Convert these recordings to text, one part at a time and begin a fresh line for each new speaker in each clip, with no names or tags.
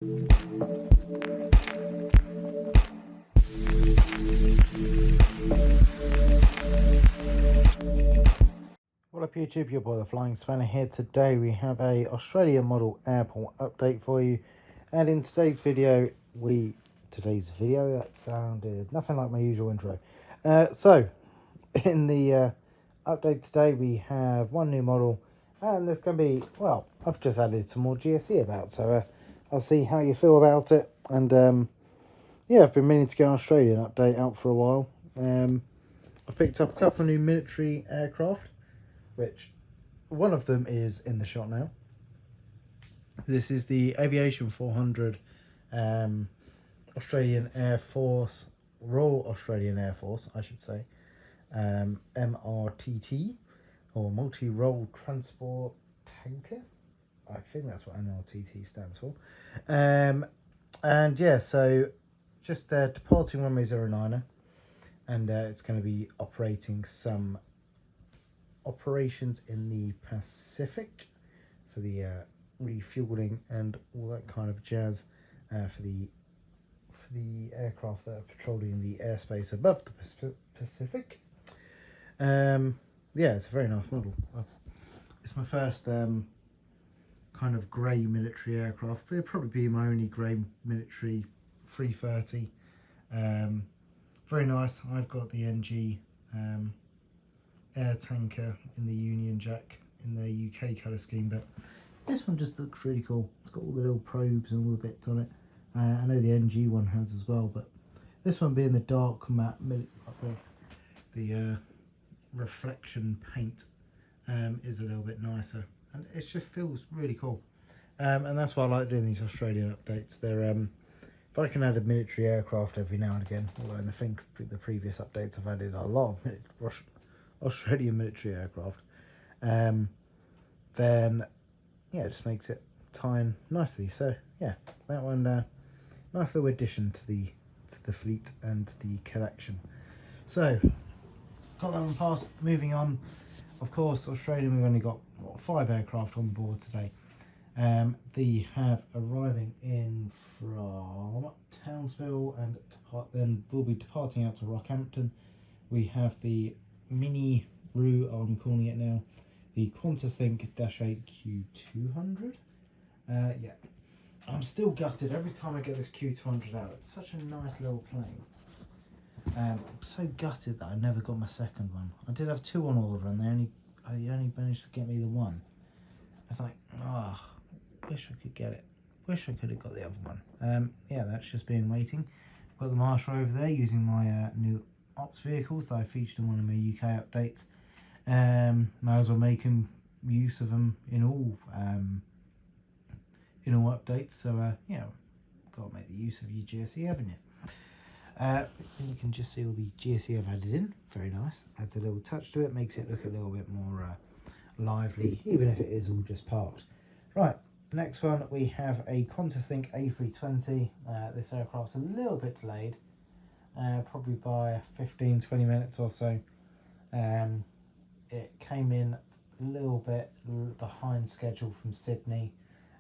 What up YouTube, your boy the Flying Spanner here. Today we have a Australian model airport update for you, and in today's video that sounded nothing like my usual intro. So in the update today we have one new model, and there's going to be, well, I've just added some more GSE about, so I'll see how you feel about it. And yeah, I've been meaning to get an Australian update out for a while. I picked up a couple of new military aircraft, which one of them is in the shot now. This is the Aviation 400 Australian Air Force, Royal Australian Air Force, I should say, MRTT, or Multi-Role Transport Tanker. I think that's what MRTT stands for. And yeah, so just departing runway 09er, and it's going to be operating some operations in the Pacific for the refueling and all that kind of jazz for the aircraft that are patrolling the airspace above the Pacific. Yeah, it's a very nice model. It's my first kind of grey military aircraft. It'll probably be my only grey military 330. Very nice. I've got the NG air tanker in the Union Jack in the UK colour scheme, but this one just looks really cool. It's got all the little probes and all the bits on it. I know the NG one has as well, but this one being the dark matte, the reflection paint is a little bit nicer, and it just feels really cool. And that's why I like doing these Australian updates. They're if I can add a military aircraft every now and again, although I think the previous updates I've added a lot of Australian military aircraft, then yeah, it just makes it tie in nicely. So yeah, that one, nice little addition to the fleet and the collection. So got that one passed. Moving on, of course, Australian, we've only got 5 aircraft on board today. They have arriving in from Townsville, and then we'll be departing out to Rockhampton. We have the Mini Roo, I'm calling it now, the QantasThink-8 Q200. Yeah, I'm still gutted every time I get this Q200 out. It's such a nice little plane. I'm so gutted that I never got my second one. I did have 2 on order, and they only managed to get me the one. It's like, ah, wish I could get it. Wish I could have got the other one. Yeah, that's just been waiting. Got the Marshal over there using my new ops vehicles that I featured in one of my UK updates. Might as well make use of them in all updates. So yeah, got to make the use of your GSE, haven't you? You can just see all the GSE I've added in. Very nice. Adds a little touch to it, makes it look a little bit more lively, even if it is all just parked. Right, next one we have a QantasThink A320. This aircraft's a little bit delayed, probably by 15-20 minutes or so. It came in a little bit behind schedule from Sydney,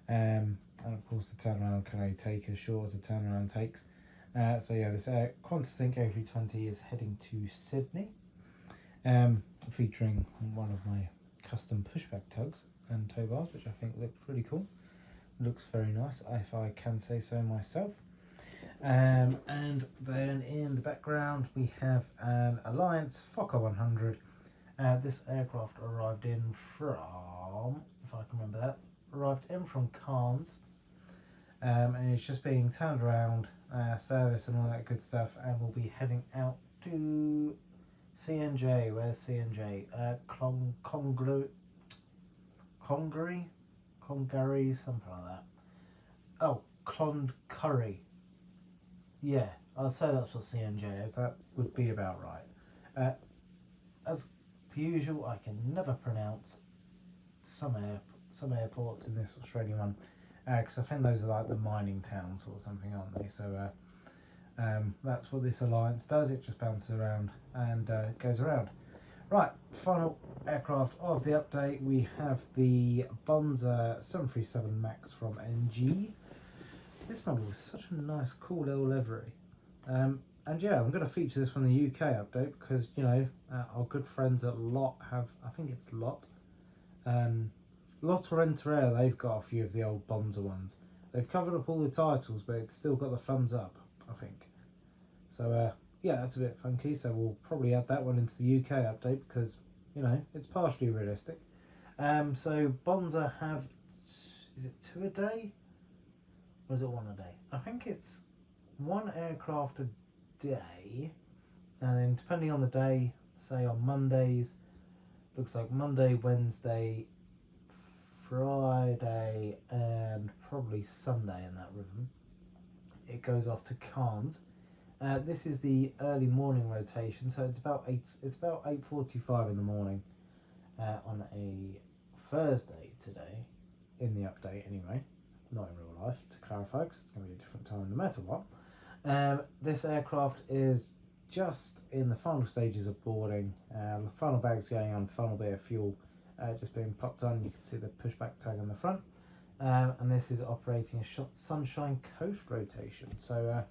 and of course the turnaround can only take as short as the turnaround takes. So yeah, this QantasThink A320 is heading to Sydney, featuring one of my custom pushback tugs and tow bars, which I think looks really cool. Looks very nice, if I can say so myself. And then in the background we have an Alliance Fokker 100. This aircraft arrived in from, if I can remember that, arrived in from Cairns, and it's just being turned around, service and all that good stuff, and we'll be heading out to CNJ. Where's CNJ? Clongurry, something like that. Oh, Clondcurry. Yeah, I'll say that's what CNJ is. That would be about right. As per usual, I can never pronounce some airports in this Australian one, because I think those are like the mining towns or something, aren't they? So that's what this Alliance does. It just bounces around and goes around. Right, final aircraft of the update, we have the Bonza 737 MAX from NG. This model is such a nice, cool little livery. And yeah, I'm going to feature this one in the UK update because, you know, our good friends at Lot have, I think it's Lot. Lot or Enter, they've got a few of the old Bonza ones. They've covered up all the titles, but it's still got the thumbs up, I think. So, yeah, that's a bit funky. So we'll probably add that one into the UK update because, you know, it's partially realistic. So Bonza have, is it 2 a day? Or is it 1 a day? I think it's 1 aircraft a day, and then depending on the day, say on Mondays, looks like Monday, Wednesday, Friday, and probably Sunday in that rhythm, it goes off to Cairns. This is the early morning rotation, so it's about 8:45 in the morning on a Thursday today, in the update anyway, not in real life, to clarify, because it's going to be a different time no matter what. This aircraft is just in the final stages of boarding. The final bag's going on, final bit of fuel just being popped on. You can see the pushback tag on the front. And this is operating a Sunshine Coast rotation. So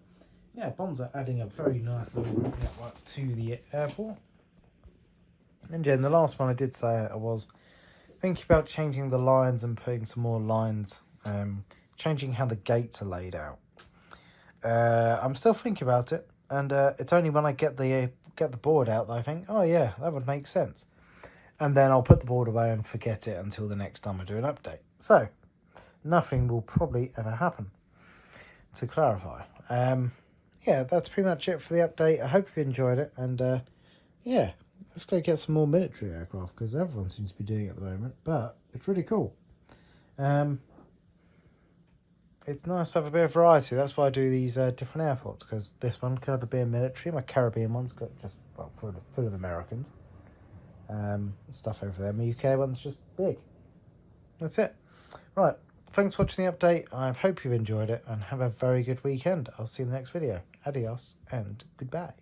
yeah, Bonza adding a very nice little route network to the airport. And yeah, in the last one I did say I was thinking about changing the lines and putting some more lines, changing how the gates are laid out. I'm still thinking about it, and it's only when I get the board out that I think, oh yeah, that would make sense. And then I'll put the board away and forget it until the next time I do an update. So, nothing will probably ever happen, to clarify. Yeah, that's pretty much it for the update. I hope you enjoyed it, and yeah, let's go get some more military aircraft, because everyone seems to be doing it at the moment, but it's really cool. It's nice to have a bit of variety. That's why I do these different airports, because this one can either be a military. My Caribbean one's got just, well, full of Americans. Stuff over there. My UK one's just big. That's it. Right. Thanks for watching the update. I hope you've enjoyed it, and have a very good weekend. I'll see you in the next video. Adios and goodbye.